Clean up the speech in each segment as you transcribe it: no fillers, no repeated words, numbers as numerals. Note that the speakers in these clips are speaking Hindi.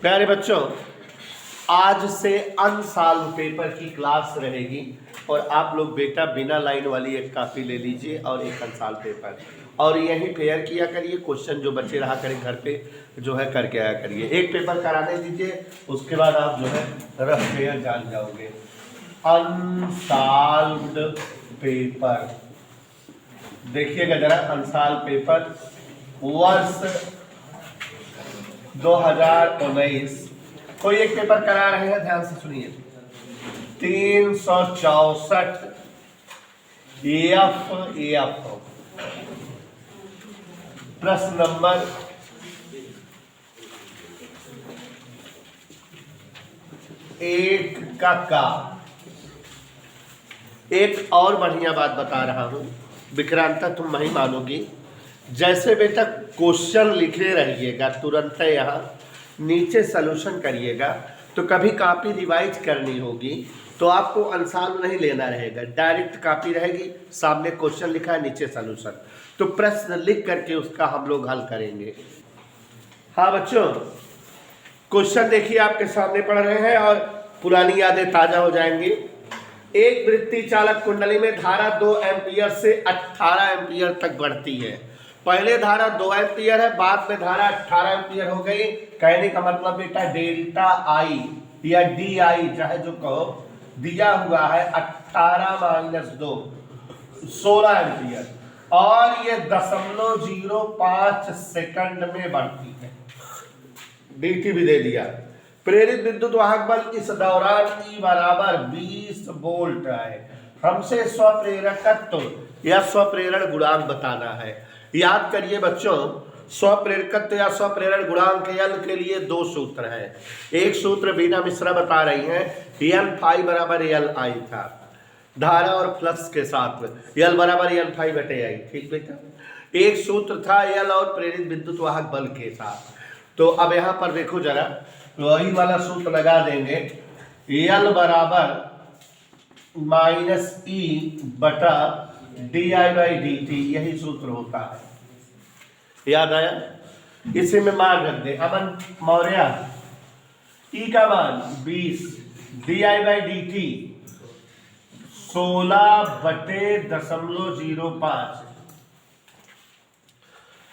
प्यारे बच्चों, आज से अनसॉल्व पेपर की क्लास रहेगी और आप लोग बेटा बिना लाइन वाली एक कॉपी ले लीजिए और एक अनसॉल्व पेपर और यहीं फेयर किया करिए। क्वेश्चन जो बच्चे रहा करें घर पे जो है करके आया करिए। एक पेपर कराने दीजिए, उसके बाद आप जो है रफ फेयर जान जाओगे। अनसॉल्व्ड पेपर देखिएगा जरा, अनसॉल्व पेपर वर्ष 2019 कोई एक पेपर करा रहे हैं, ध्यान से सुनिए। 364 एफ प्रश्न नंबर 1 का एक और बढ़िया बात बता रहा हूं, विक्रांता तुम नहीं मानोगी। जैसे बेटा क्वेश्चन लिखे रहिएगा, तुरंत यहाँ नीचे सॉल्यूशन करिएगा। तो कभी कॉपी रिवाइज करनी होगी तो आपको अनसॉल्व नहीं लेना रहेगा, डायरेक्ट कॉपी रहेगी, सामने क्वेश्चन लिखा है, नीचे सॉल्यूशन। तो प्रश्न लिख करके उसका हम लोग हल करेंगे। हाँ बच्चों, क्वेश्चन देखिए आपके सामने पढ़ रहे हैं और पुरानी यादें ताजा हो जाएंगी। एक वृत्ति चालक कुंडली में धारा 2 एम्पियर से 18 एम्पियर तक बढ़ती है। पहले धारा 2 एम्पियर है, बाद में धारा 18 एम्पियर हो गई। कहने का मतलब बेटा डेल्टा आई या डी आई चाहे जो कहो, दिया हुआ है 18-2 16 एम्पियर और ये 0.05 सेकंड में बढ़ती है। dt भी दे दिया। प्रेरित विद्युत वाहक बल इस दौरान E बराबर 20 वोल्ट है। हमसे स्वप्रेरकत्व या स्वप्रेरण गुणांक बताना है। याद करिए बच्चों, स्वप्रेरकत्व या स्वप्रेरण गुणांक L के लिए दो सूत्र हैं। एक सूत्र बीना मिश्रा बता रही हैं, N फाई बराबर L आई था धारा और फ्लक्स के साथ, L बराबर N फाई बटे आई। ठीक बेटा, एक सूत्र था L और प्रेरित विद्युत वाहक बल के साथ। तो अब यहाँ पर देखो जरा, वही वाला सूत्र लगा देंगे। L बराबर माइनस E बटा di/dt, यही सूत्र होता है। याद आया? इसी में मान रख दे। अमन मौर्य, E का मान 20, di/dt 16/0.05।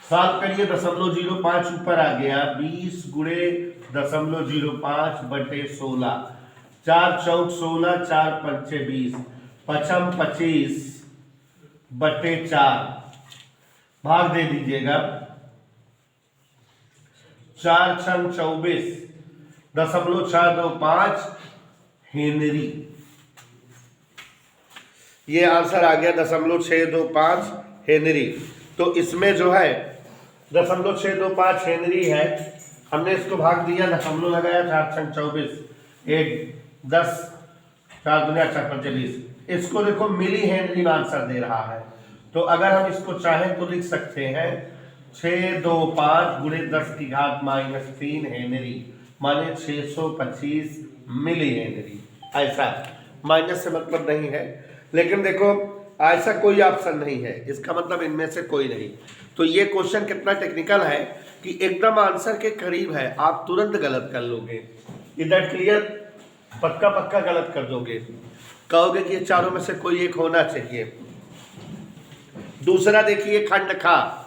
सॉल्व करिए, 0.05 ऊपर आ गया, 20 गुणे 0.05 बटे 16, 4 चौक 16, 4 पंचे 20, 5 25 बटे 4, भाग दे दीजिएगा, 4 6 24 0.425 हेनरी। ये आंसर आ गया 0.625 हेनरी। तो इसमें जो है 0.625 हेनरी है, हमने इसको भाग दिया, दशमलव लगाया, 4 6 24 1 10 4 दुनिया 4 पंचे 20। इसको देखो मिली हेनरी में आंसर दे रहा है। तो अगर हम इसको चाहें तो लिख सकते हैं 625 गुणे 10 की घात -3 हेनरी, माने 625 मिली हेनरी। ऐसा माइनस से मतलब नहीं है, लेकिन देखो ऐसा कोई ऑप्शन नहीं है, इसका मतलब इनमें से कोई नहीं। तो ये क्वेश्चन कितना टेक्निकल है कि एकदम आंसर के करीब है, आप तुरंत गलत कर लोगे। इधर क्लियर, पक्का पक्का गलत कर दोगे, कहोगे कि ये चारों में से कोई एक होना चाहिए। दूसरा देखिए, खंड खा,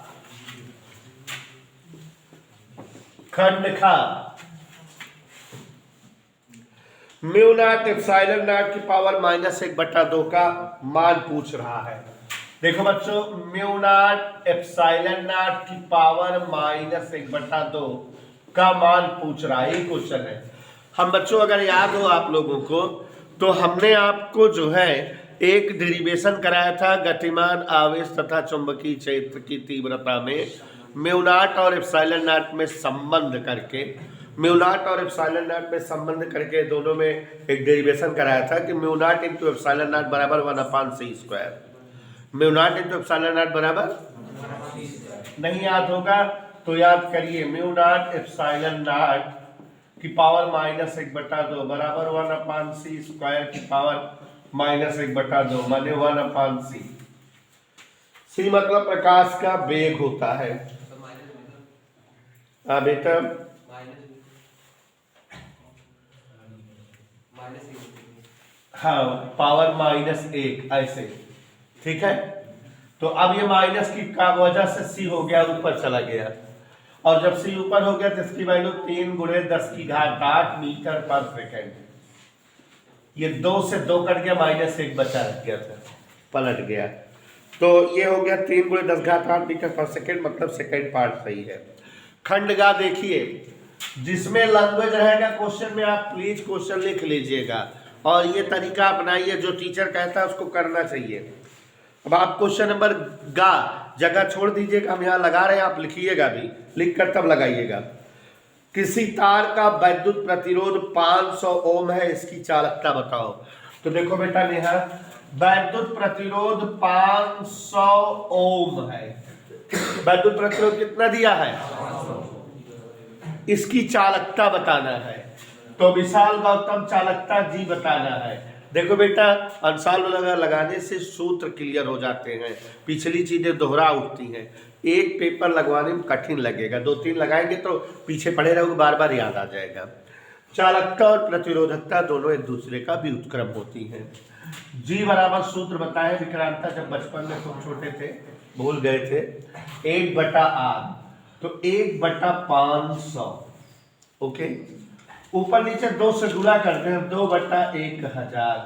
खंड खा म्यू नॉट एप्सिलॉन नॉट की पावर -1/2 का मान पूछ रहा है। देखो बच्चों, म्यू नॉट एप्सिलॉन नॉट की पावर -1/2 का मान पूछ रहा है, ये क्वेश्चन है। हम बच्चों अगर याद हो आप लोगों को, तो हमने आपको जो है एक डेरिवेशन कराया था गतिमान आवेश तथा चुंबकीय क्षेत्र की तीव्रता में म्यू नॉट और एप्सिलॉन नॉट में संबंध करके, म्यू नॉट और एप्सिलॉन नॉट में संबंध करके दोनों में एक डेरिवेशन कराया था कि mu naught into epsilon not बराबर 1/c²। Mu naught into epsilon not बराबर, नहीं याद होगा तो याद करिए, म्यू नॉट एप्सिलॉन नॉट की पावर -1/2 बराबर 1/c² की पावर -1/2 माने 1/c। सी मतलब प्रकाश का वेग होता है। बेटा हाँ, पावर -1 ऐसे, ठीक है। तो अब ये माइनस की का वजह से सी हो गया, ऊपर चला गया, और जब सी ऊपर हो गया तो इसकी वैल्यू 3 × 10⁸ मीटर पर सेकेंड। ये 2 से 2 कट गया, -1 बचा रह गया था, पलट गया। तो ये हो गया 3 × 10⁸ मीटर पर सेकेंड, मतलब सेकेंड पार्ट सही है। खंडगा देखिए, जिसमें लैंग्वेज रहेगा क्वेश्चन में, आप प्लीज क्वेश्चन लिख लीजिएगा और ये तरीका अपनाइए, जो टीचर कहता है उसको करना चाहिए। अब आप क्वेश्चन नंबर गा जगह छोड़ दीजिएगा, हम यहाँ लगा रहे हैं, आप लिखिएगा भी, लिख कर तब लगाइएगा। किसी तार का वैद्युत प्रतिरोध 500 ओम है, इसकी चालकता बताओ। तो देखो बेटा नेहा, वैद्युत प्रतिरोध 500 ओम है। वैद्युत प्रतिरोध कितना दिया है? इसकी चालकता बताना है। तो विशाल गौतम चालकता जी बताना है। देखो बेटा, अंशाल लगाने से सूत्र क्लियर हो जाते हैं, पिछली चीजें दोहरा उठती हैं। एक पेपर लगवाने में कठिन लगेगा, 2-3 लगाएंगे तो पीछे पड़े रहोगे, बार बार याद आ जाएगा। चालकता और प्रतिरोधकता दोनों एक दूसरे का व्युत्क्रम होती हैं। जी बराबर सूत्र बताएं विक्रांता, जब बचपन में तुम छोटे थे भूल गए थे। 1/8, तो 1/500, ओके। ऊपर नीचे 2 से गुणा करते हैं, 2/1000।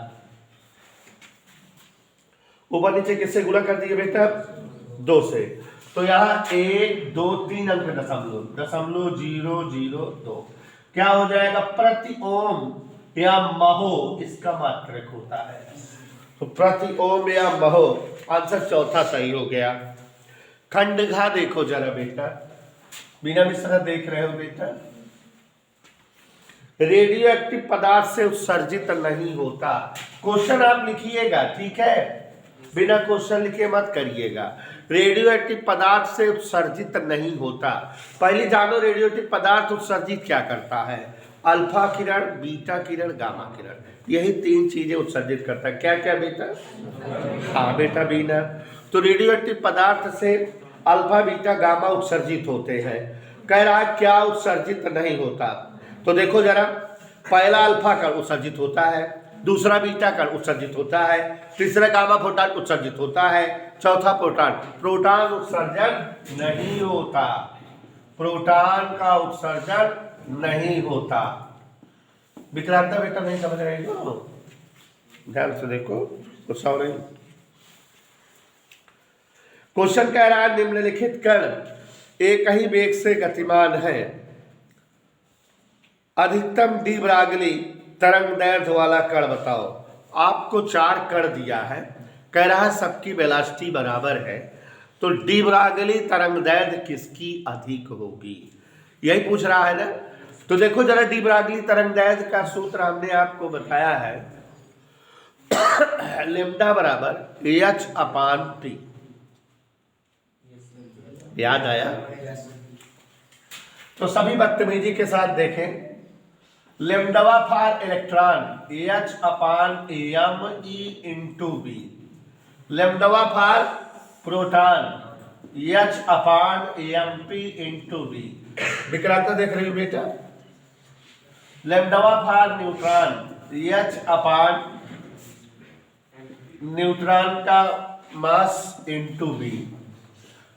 ऊपर नीचे किससे गुणा कर दिए बेटा? 2 से। तो यहाँ 1, 2, 3 अंक दशमलव 002 क्या हो जाएगा? प्रति ओम या महो इसका मात्रक होता है। तो प्रति ओम या महो, आंसर चौथा सही हो गया। खंडघा देखो जरा बेटा, बिना मिश्रा देख रहे हो बेटा। रेडियो एक्टिव पदार्थ से उत्सर्जित नहीं होता। क्वेश्चन आप लिखिएगा, ठीक है, बिना क्वेश्चन लिखे मत करिएगा। रेडियो एक्टिव पदार्थ से उत्सर्जित नहीं होता। पहले जानो रेडियो एक्टिव पदार्थ उत्सर्जित क्या करता है? अल्फा किरण, बीटा किरण, गामा किरण, यही 3 चीजें उत्सर्जित करता है। क्या क्या बेटा? हाँ बेटा बीना। तो रेडियो एक्टिव पदार्थ से अल्फा, बीटा, गामा उत्सर्जित होते हैं। कह रहा है क्या उत्सर्जित नहीं होता? तो देखो जरा, पहला अल्फा कण उत्सर्जित होता है, दूसरा बीटा कण उत्सर्जित होता है, तीसरा गामा फोटॉन उत्सर्जित होता है, चौथा प्रोटॉन। प्रोटॉन उत्सर्जन नहीं होता, प्रोटॉन का उत्सर्जन नहीं होता। विक्रांता बेटा नहीं समझ रहे हो, ध्यान से देखो, गुस्सा नहीं। क्वेश्चन कह रहा है निम्नलिखित कण एक ही वेग से गतिमान है, अधिकतम डी ब्रागली तरंग दैर्ध्य वाला कण बताओ। आपको 4 कण दिया है, कह रहा है सबकी वेलोसिटी बराबर है, तो डी ब्रागली तरंग दैर्ध्य किसकी अधिक होगी, यही पूछ रहा है ना। तो देखो जरा, डी ब्रागली तरंग दैर्ध्य का सूत्र हमने आपको बताया है, लैम्डा बराबर h/t। याद आया? तो सभी बदतमीजी के साथ देखें, lambda for electron h/m/e/b, lambda for proton h/m/p/b। Vikranta देख रही हो बेटा? लैम्डा फॉर न्यूट्रॉन न्यूट्रॉन का mass into B,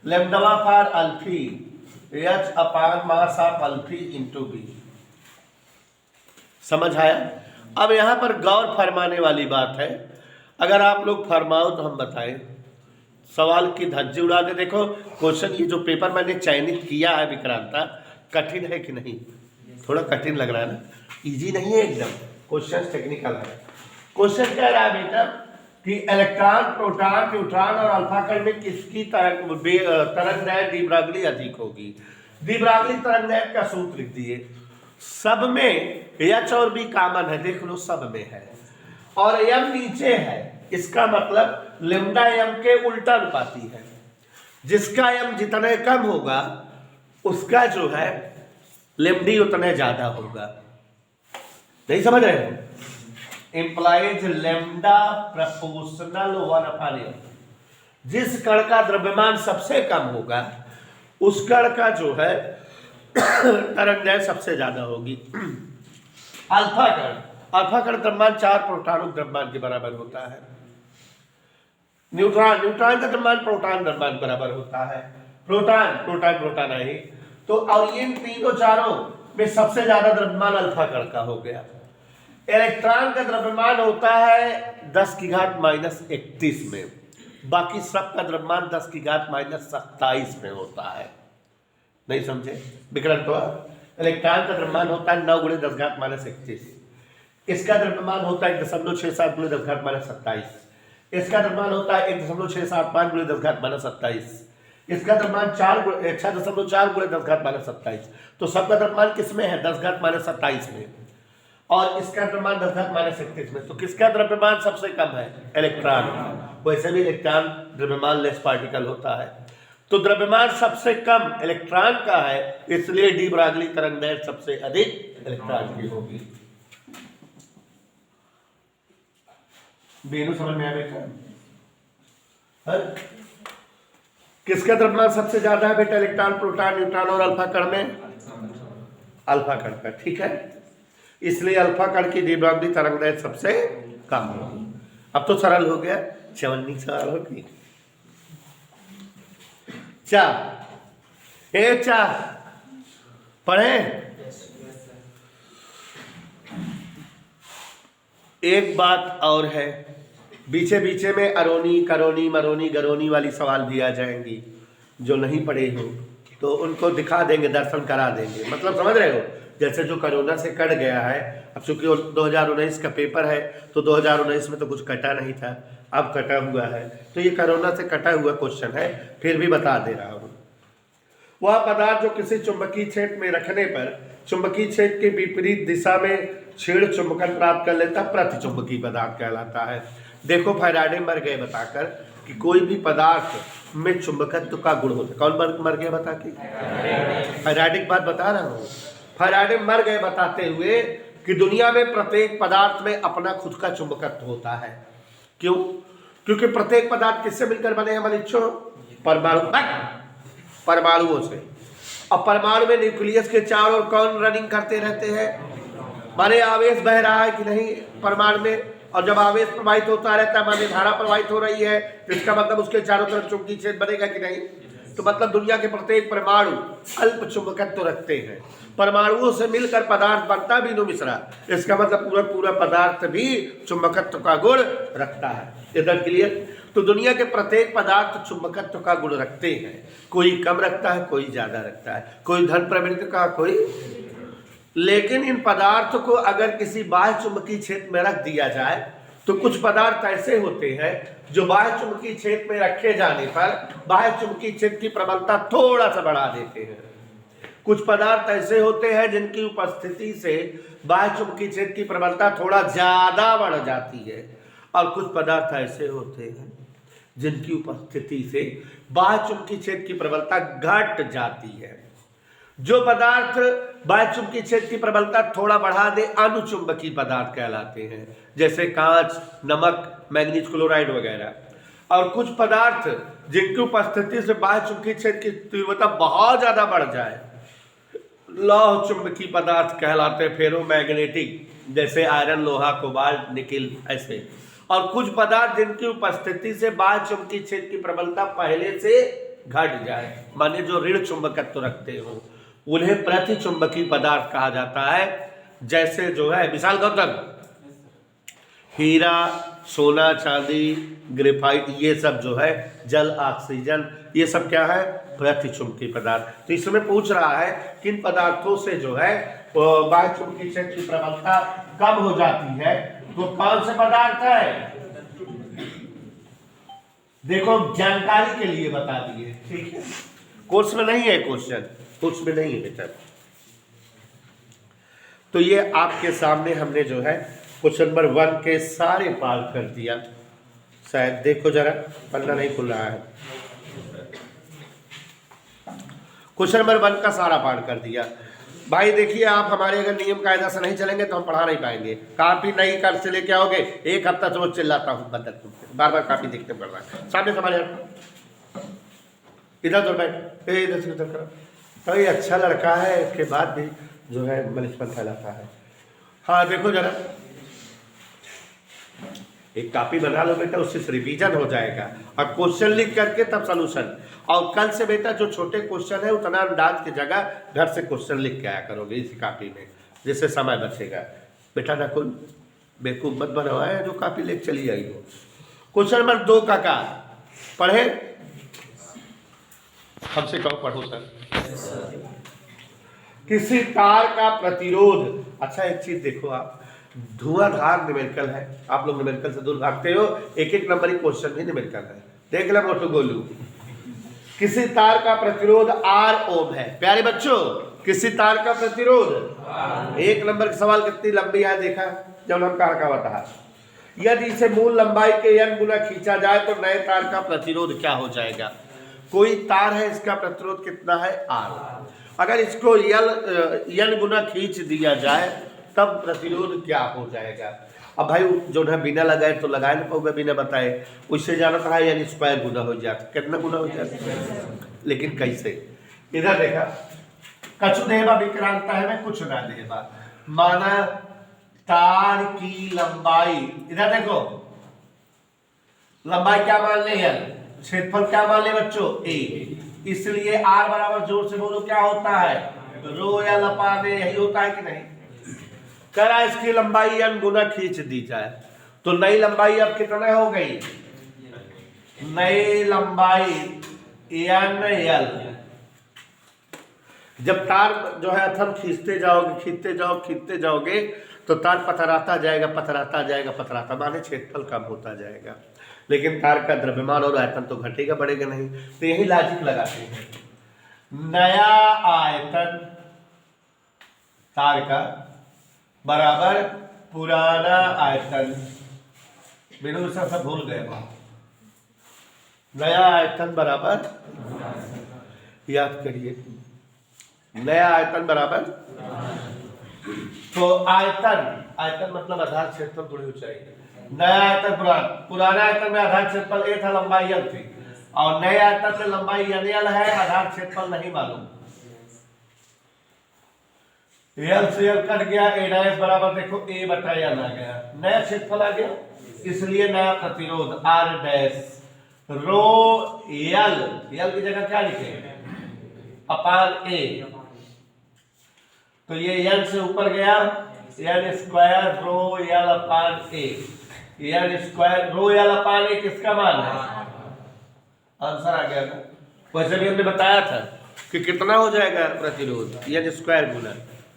lambda for alpha h/मास ऑफ अल्फी इंटू बी। समझ आया? अब यहां पर गौर फरमाने वाली बात है, अगर आप लोग फरमाओ तो हम बताएं, सवाल की धज्जी उड़ा दे। देखो क्वेश्चन, ये जो पेपर मैंने चयनित किया है विक्रांता, कठिन है कि नहीं? थोड़ा कठिन लग रहा है ना, इजी नहीं है एकदम, क्वेश्चन टेक्निकल है। क्वेश्चन कह रहा है बेटा कि इलेक्ट्रॉन, प्रोटॉन, न्यूट्रॉन और अल्फा कण में किसकी तरंग दैर्ध्य डी ब्रागली अधिक होगी। डी ब्रागली तरंग दैर्ध्य का सूत्र लिख दिए। सब में H और B कॉमन है, देख लो सब में है, और M नीचे है, इसका मतलब लैम्डा M के उल्टा अनुपाती है। जिसका M जितने कम होगा उसका जो है लैम्डी उतने ज्यादा होगा। नहीं समझ रहे हो? Implies lambda proportional 1/m। जिस कण का द्रव्यमान सबसे कम होगा उस कण का जो है तरंग दैर्ध्य सबसे ज्यादा होगी। अल्फा कण अल्फा कण द्रव्यमान 4 प्रोटॉन द्रव्यमान के बराबर होता है। न्यूट्रॉन का द्रव्यमान प्रोटॉन द्रव्यमान बराबर होता है। प्रोटॉन है। तो और इन तीनों चारों में सबसे ज्यादा द्रव्यमान अल्फा कण का हो गया। इलेक्ट्रॉन का द्रव्यमान होता है 10 की घात -31 में, बाकी सब का द्रव्यमान 10 की घात -27 में होता है। नहीं समझे विक्रम? तो इलेक्ट्रॉन का द्रव्यमान होता है 9 × 10 घात -31, इसका द्रव्यमान होता है 1.67 × 10 घात -27, इसका द्रव्यमान होता है 1.675 × 10 घात -27, इसका द्रव्यमान 6.4 × 10 घात -27। तो सबका द्रव्यमान किसमें है? 10 घात -27 में, और इसका द्रव्यमान 10 घात -31 में। तो किसका द्रव्यमान सबसे कम है? इलेक्ट्रॉन। वैसे भी इलेक्ट्रॉन द्रव्यमान लेस पार्टिकल होता है, तो द्रव्यमान सबसे कम इलेक्ट्रॉन का है, इसलिए डी ब्रागली तरंगदैर्घ्य सबसे अधिक इलेक्ट्रॉन की होगी। बेनू समझ में आया बेटा? किसका द्रव्यमान सबसे ज्यादा है बेटा? इलेक्ट्रॉन, प्रोटॉन, न्यूट्रॉन और अल्फा कण में अल्फा कण का। ठीक है, इसलिए अल्फा कण की डी ब्रागली तरंगदैर्घ्य सबसे कम होगी। अब तो सरल हो गया, 54 सवाल होगी। चार पढ़े। एक बात और है, बीचे बीचे में अरोनी, करोनी, मरोनी, गरोनी वाली सवाल भी आ जाएंगी। जो नहीं पढ़े हो तो उनको दिखा देंगे, दर्शन करा देंगे। मतलब समझ रहे हो? जैसे जो कोरोना से कट गया है, अब चूंकि 2019 का पेपर है तो 2019 में तो कुछ कटा नहीं था, अब कटा हुआ है, तो ये कोरोना से कटा हुआ क्वेश्चन है, फिर भी बता दे रहा हूँ। वह पदार्थ जो किसी चुंबकीय क्षेत्र में रखने पर चुंबकीय क्षेत्र के विपरीत दिशा में क्षीण चुंबकन प्राप्त कर लेता प्रतिचुंबकीय पदार्थ कहलाता है। देखो फैराडे मर गए बताकर कि कोई भी पदार्थ में चुंबकत्व का गुण होता है। कौन मर गए बता के? फैराडे की बात बता रहा हूँ। फैराडे मर गए बताते हुए कि दुनिया में प्रत्येक पदार्थ में अपना खुद का चुंबकत्व होता है। क्यों? क्योंकि प्रत्येक पदार्थ किससे मिलकर बने हैं मनुष्यों? परमाणुओं से। अब परमाणु में न्यूक्लियस के चारों ओर कौन रनिंग करते रहते हैं? माने आवेश बह रहा है कि नहीं परमाणु में, और जब आवेश प्रवाहित होता रहता है माने धारा प्रवाहित हो रही है, तो इसका मतलब उसके चारों तरफ चुंबकीय क्षेत्र बनेगा कि नहीं? तो मतलब दुनिया के प्रत्येक परमाणु अल्प चुंबकत्व रखते हैं। परमाणुओं से मिलकर पदार्थ बनता भी नो मिश्रा, इसका मतलब पूरा पदार्थ भी चुंबकत्व का गुण रखता है। इधर क्लियर? तो दुनिया के प्रत्येक पदार्थ चुंबकत्व का गुण रखते हैं। कोई कम रखता है, कोई ज्यादा रखता है, कोई धन प्रवृत्ति का, कोई। लेकिन इन पदार्थों को अगर किसी बाह्य चुंबकीय क्षेत्र में रख दिया जाए तो कुछ पदार्थ ऐसे होते हैं जो बाह्य चुंबकीय क्षेत्र में रखे जाने पर बाह्य चुंबकीय क्षेत्र की प्रबलता थोड़ा सा बढ़ा देते हैं। कुछ पदार्थ ऐसे होते हैं जिनकी उपस्थिति से बाह्य चुंबकीय क्षेत्र की प्रबलता थोड़ा ज्यादा बढ़ जाती है, और कुछ पदार्थ ऐसे होते हैं जिनकी उपस्थिति से बाह्य चुंबकीय क्षेत्र की प्रबलता घट जाती है। जो पदार्थ बाह्य चुंबकीय क्षेत्र की प्रबलता थोड़ा बढ़ा दे अनुचुंबकीय पदार्थ कहलाते हैं, जैसे कांच, नमक, मैग्नीज क्लोराइड वगैरह। और कुछ पदार्थ जिनकी उपस्थिति से बाह्य चुंबकीय क्षेत्र की तीव्रता बहुत ज्यादा बढ़ जाए लौह चुंबकीय पदार्थ कहलाते हैं, फेरोमैग्नेटिक, जैसे आयरन, लोहा, कोबाल्ट, निकिल ऐसे। और कुछ पदार्थ जिनकी उपस्थिति से बाह्य चुंबकीय क्षेत्र की प्रबलता पहले से घट जाए, माने जो ऋण चुंबकत्व रखते हो, उन्हें प्रतिचुंबकीय पदार्थ कहा जाता है। जैसे जो है विशाल गौतम, हीरा, सोना, चांदी, ग्रेफाइट, ये सब जो है, जल, ऑक्सीजन, ये सब क्या है? प्रतिचुंबकीय पदार्थ। तो इसमें पूछ रहा है किन पदार्थों से जो है बाह्य चुंबकीय क्षेत्र की प्रबलता कम हो जाती है, तो कौन से पदार्थ है? देखो जानकारी के लिए बता दिए, ठीक है? कोर्स में नहीं है क्वेश्चन, कोर्स में नहीं है बेटा। तो ये आपके सामने हमने जो है क्वेश्चन नंबर 1 के सारे पार्ट कर दिया। शायद देखो जरा, पन्ना नहीं खुल रहा है। क्वेश्चन नंबर 1 का सारा पार्ट कर दिया। भाई देखिए, आप हमारे अगर नियम कायदा से नहीं चलेंगे तो हम पढ़ा नहीं पाएंगे। कापी नहीं कर से लेके आओगे, एक हफ्ता से वो चिल्लाता हूँ बंदर तुमसे, बार बार कापी देखते पड़ रहा है। सामने समाने इधर तो बैठ, इधर से उधर करो। तो ये अच्छा लड़का है, इसके बाद भी जो है मलिचपन फैलाता है। हाँ देखो जरा, एक कॉपी बना लो बेटा, उससे रिवीजन हो जाएगा और क्वेश्चन लिख करके तब सोल्यूशन। और कल से बेटा जो छोटे क्वेश्चन है उतना अंदाज की जगह घर से क्वेश्चन लिख के आया करोगे इसी कॉपी में, जिससे समय बचेगा। बेटा नकुल बेवकूफ मत बनवाए जो कॉपी लेके चली आई हो। क्वेश्चन नंबर 2 का पढ़े, हमसे कहो पढ़ो सर। किसी तार का प्रतिरोध, अच्छा एक चीज देखो आप, धुआंधार न्यूमेरिकल है, आप लोग न्यूमेरिकल से दूर भागते हो, एक एक नंबर क्वेश्चन भी न्यूमेरिकल है। देख ले मोटू गोलू, किसी तार का प्रतिरोध R ओम है। प्यारे बच्चों किसी तार का प्रतिरोध, एक नंबर का सवाल कितनी लंबी है देखा जब हम कहा बता, यदि इसे मूल लंबाई के n गुना खींचा जाए तो नए तार का प्रतिरोध क्या हो जाएगा। कोई तार है इसका प्रतिरोध कितना है R, अगर इसको n गुना खींच दिया जाए तब प्रतिरोध क्या हो जाएगा। अब भाई जो है बिना लगाए तो लगाए ना पाओगे, बिना बताए उससे जाना था यानी स्क्वायर गुना हो जाता, कितना गुना हो जाता, लेकिन कैसे। इधर देखा कछु देवा विक्रांता है मैं कुछ ना देवा, माना तार की लंबाई, इधर देखो लंबाई क्या मान ले यार, क्षेत्रफल क्या मान ले बच्चों a, इसलिए r बराबर जोर से बोलो क्या होता है रो या लपा दे, यही होता है कि नहीं। कह रहा इसकी लंबाई n गुना खींच दी जाए तो नई लंबाई अब कितना हो गई, नई लंबाई n l। जब तार जो है हम खींचते जाओगे तो तार पथराता जाएगा, माने क्षेत्रफल कम होता जाएगा, लेकिन तार का द्रव्यमान और आयतन तो घटेगा बढ़ेगा नहीं। तो यही लॉजिक लगाते हैं, नया आयतन तार का बराबर पुराना आयतन, बिनु सब भूल गए, नया आयतन बराबर, याद करिए नया आयतन बराबर, तो आयतन मतलब आधार क्षेत्रफल थोड़ी ऊंचाई, नया आयतन पुराना आयतन में आधार क्षेत्रफल a था, लंबाई l थी, और नए आयतन में लंबाई l है, आधार क्षेत्रफल नहीं मालूम, l से l कट गया, a डैश बराबर देखो a बटा l आ गया, नया क्षेत्रफल आ गया, इसलिए नया प्रतिरोध r डैश रो l की जगह क्या लिखे अपान a, तो ये n से ऊपर गया n square rho l upon a, n square rho l upon a किसका मान है, आंसर आ गया ना। वैसे भी हमने बताया था कि कितना हो जाएगा प्रतिरोध, n स्क्वायर गुना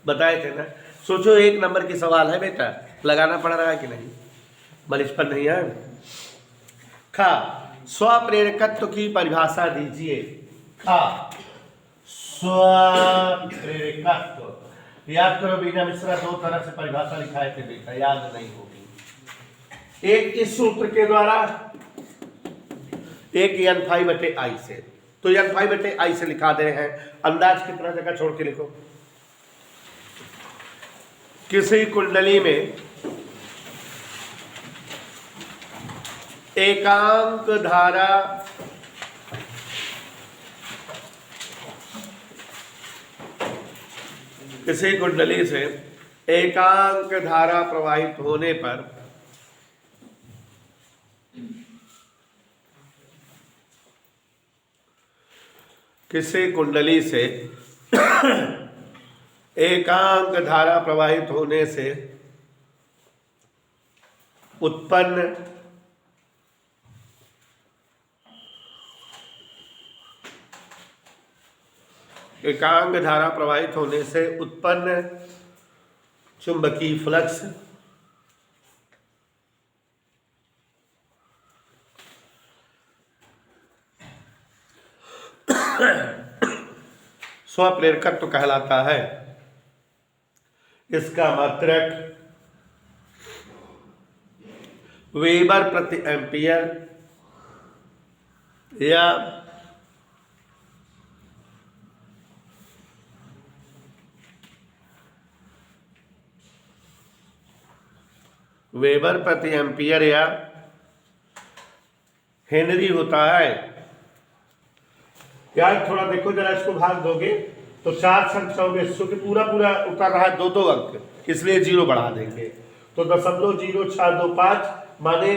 बताए थे ना। सोचो एक नंबर की सवाल है बेटा, लगाना पड़ रहा है कि नहीं, बलिश पर नहीं है। खा स्वप्रेरकत्व की परिभाषा दीजिए, खा स्वप्रेरकत्व, याद करो बीना मिश्रा 2 तरह से परिभाषा लिखाए थे बेटा, याद नहीं होगी। एक इस सूत्र के द्वारा, एक n फाई बटे आई से, तो n फाई बटे आई से लिखा दे रहे हैं, अंदाज कितना जगह छोड़ के लिखो। किसी कुंडली में एकांक धारा किसी कुंडली से एकांक धारा प्रवाहित होने पर किसी कुंडली से एकांक धारा प्रवाहित होने से उत्पन्न एकांक धारा प्रवाहित होने से उत्पन्न चुंबकीय फ्लक्स स्वप्रेरकत्व कहलाता है। इसका मात्रक वेबर प्रति एम्पियर या वेबर प्रति एम्पियर या हेनरी होता है। यार थोड़ा देखो जरा, इसको भाग दोगे तो 4 संख्याओं में कि पूरा उतर रहा है 2-2 अंक, इसलिए 0 बढ़ा देंगे तो 0.0625 माने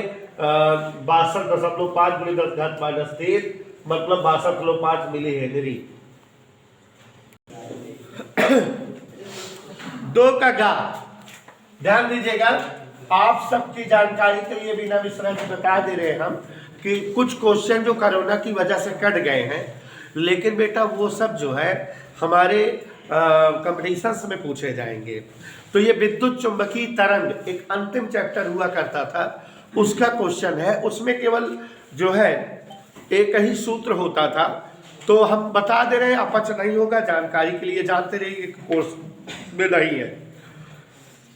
62.5 गुणे 10 घात -3 मतलब 62.5 मिली हेनरी। 2 का घात, ध्यान दीजिएगा, आप सबकी जानकारी के लिए बिना विसरण बता दे रहे हैं हम कि कुछ क्वेश्चन जो कोरोना की वजह से कट गए हैं, लेकिन बेटा वो सब जो है हमारे कंपटीशंस में पूछे जाएंगे। तो ये विद्युत चुंबकीय तरंग एक अंतिम चैप्टर हुआ करता था, उसका क्वेश्चन है। उसमें केवल जो है एक ही सूत्र होता था, तो हम बता दे रहे हैं, अपच नहीं होगा, जानकारी के लिए जानते रहिए, कोर्स में नहीं है।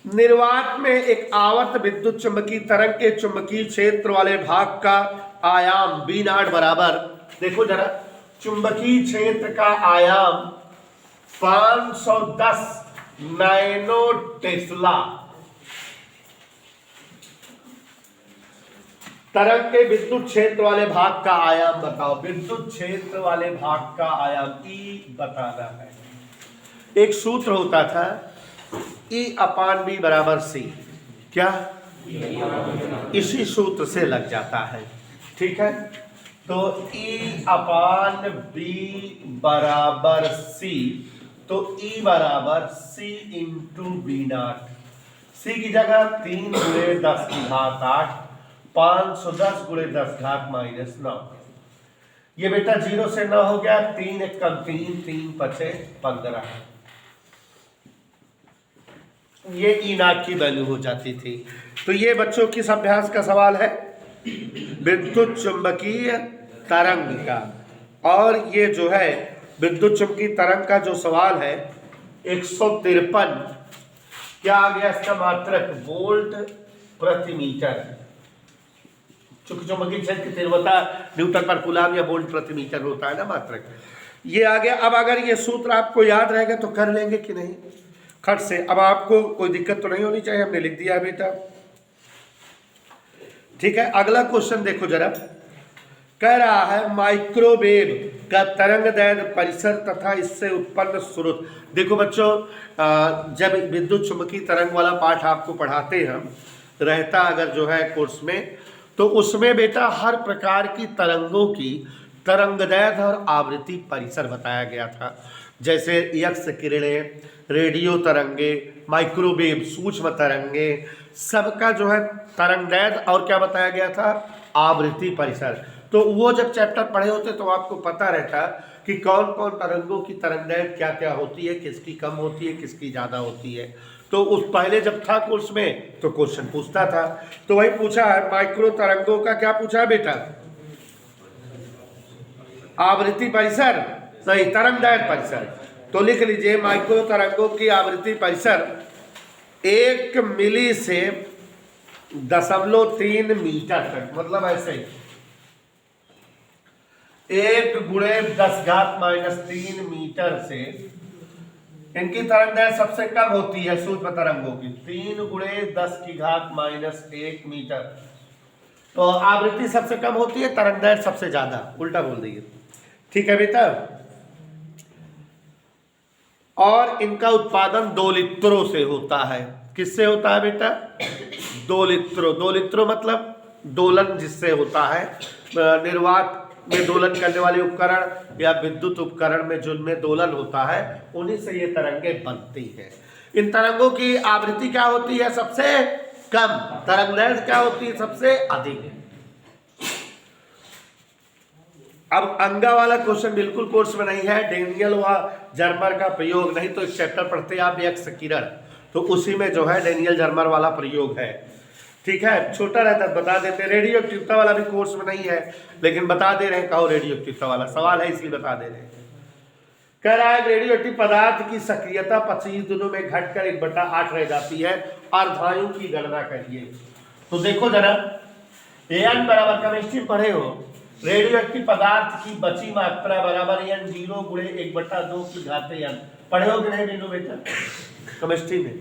निर्वात में एक आवर्त विद्युत चुंबकीय तरंग के चुंबकीय क्षेत्र वाले भाग का आयाम बी नॉट बराबर, देखो जरा, चुंबकीय क्षेत्र का आयाम 510 नैनो टेस्ला। तरंग के विद्युत क्षेत्र वाले भाग का आयाम बताओ, विद्युत क्षेत्र वाले भाग का आयाम ई बताना है। एक सूत्र होता था E/B बराबर C, क्या इसी सूत्र से लग जाता है, ठीक है। तो E/B बराबर C, तो E बराबर C into B nought. C की जगह 3 गुणे 10 की घात 8, 510 गुणे 10 घात -9। ये बेटा 0 से 9 हो गया, 3 1 कम 3, 3 5 15। ये ई नॉट की वैल्यू हो जाती थी। तो ये बच्चों किस अभ्यास का सवाल है? विद्युत चुंबकीय तरंग का। और ये जो है विद्युत चुंबकीय तरंग का जो सवाल है 153 क्या आ गया इसका मात्रक? वोल्ट प्रति मीटर। चूंकि चुंबकीय क्षेत्र की तीव्रता न्यूटन पर कूलम या वोल्ट प्रति मीटर होता है ना मात्रक, ये आ गया। अब अगर ये सूत्र आपको याद रहेगा तो कर लेंगे कि नहीं खट से। अब आपको कोई दिक्कत तो नहीं होनी चाहिए, हमने लिख दिया है बेटा, ठीक है। अगला क्वेश्चन देखो जरा, कह रहा है माइक्रोवेव का तरंगदैर्घ्य परिसर तथा इससे उत्पन्न स्रोत। देखो बच्चों, जब विद्युत चुंबकीय तरंग वाला पाठ आपको पढ़ाते हैं हम रहता अगर जो है कोर्स में, तो उसमें बेटा हर प्रकार की तरंगों की तरंगदैर्घ्य और आवृत्ति परिसर बताया गया था। जैसे एक्स किरणें, रेडियो तरंगे, माइक्रोवेव सूक्ष्म तरंगे, सबका जो है तरंगदैर्घ्य और क्या बताया गया था? आवृत्ति परिसर। तो वो जब चैप्टर पढ़े होते तो आपको पता रहता कि कौन कौन तरंगों की तरंगदैर्घ्य क्या क्या होती है, किसकी कम होती है, किसकी ज़्यादा होती है। तो उस पहले जब था कोर्स में तो क्वेश्चन पूछता था, तो वही पूछा है माइक्रो तरंगों का क्या पूछा है बेटा? आवृत्ति परिसर, सही, तरंगदैर्घ्य परिसर। तो लिख लीजिए माइक्रो तरंगों की आवृत्ति परिसर 1 मिली से 0.3 मीटर तक, मतलब ऐसे 1 गुणे 10 घात -3 मीटर से इनकी तरंगदैर्घ्य सबसे कम होती है सूक्ष्म तरंगों की, 3 गुणे 10 की घात -1 मीटर। तो आवृत्ति सबसे कम होती है, तरंगदैर्घ्य सबसे ज्यादा, उल्टा बोल दीजिए, ठीक है बेटा। और इनका उत्पादन 2 लित्रों से होता है। किससे होता है बेटा? 2 लित्रों। 2 लित्रों मतलब दोलन जिससे होता है, निर्वात में दोलन करने वाले उपकरण या विद्युत उपकरण में जिनमें दोलन होता है उन्हीं से ये तरंगें बनती हैं। इन तरंगों की आवृत्ति क्या होती है? सबसे कम। तरंगदैर्घ्य क्या होती है? सबसे अधिक। अब अंगा वाला क्वेश्चन बिल्कुल कोर्स में नहीं है, डेनियल व जर्मर का प्रयोग, नहीं तो एक चैप्टर पढ़ते हैं आप एक्स किरण, तो उसी में जो है डेनियल जर्मर वाला प्रयोग है, ठीक है। छोटा रहता है बता देते। रेडियो एक्टिवता वाला भी कोर्स में नहीं है लेकिन बता दे रहे हैं, कहो रेडियो एक्टिवता वाला सवाल है इसलिए बता दे रहे हैं। कह रहा है रेडियो एक्टिव पदार्थ की सक्रियता 25 दिनों में घटकर 1/8 रह जाती है, अर्धायु की गणना करिए। तो देखो जरा, n बराबर केमिस्ट्री पढ़े हो, रेडियो एक्टिव पदार्थ की बची मात्रा बराबर n0 गुणे 1/2 की घात n। पढ़े हो कि नहीं बिंदु बेटा केमिस्ट्री में?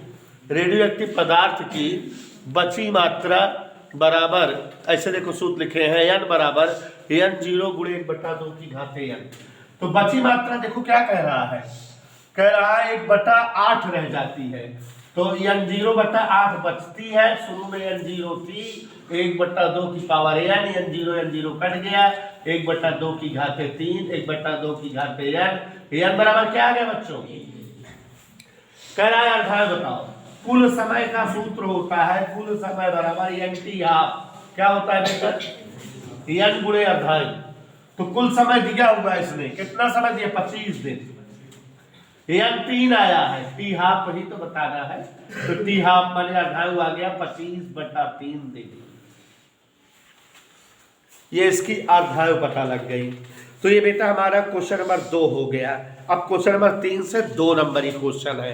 रेडियो एक्टिव पदार्थ की बची मात्रा बराबर, ऐसे देखो सूत्र लिखे हैं, n बराबर n0 गुणे 1/2 की घात n। तो बची मात्रा देखो क्या कह रहा है, कह रहा है 1/8 रह जाती है। तो n0/8 बचती है, शुरू में n0 थी, 1/2 की पावर n, n0 कट गया, 1/2 की घाते 3, 1/2 की घाते n बराबर क्या आ गया बच्चों? कह रहा है अर्धाय बताओ। कुल समय का सूत्र होता है कुल समय बराबर nt हाफ। क्या होता है बेटा? n गुणे अर्धाय। तो कुल समय दिया हुआ है इसने, कितना समय दिया? 25 दिन। n 3 आया है, t हाफ ही तो बताना है, तो t हाफ माने अर्धायु आ गया 25/3 दिन। ये इसकी अर्धायु पता लग गई। तो ये बेटा हमारा क्वेश्चन नंबर 2 हो गया। अब क्वेश्चन नंबर 3 से 2 नंबर ही क्वेश्चन है।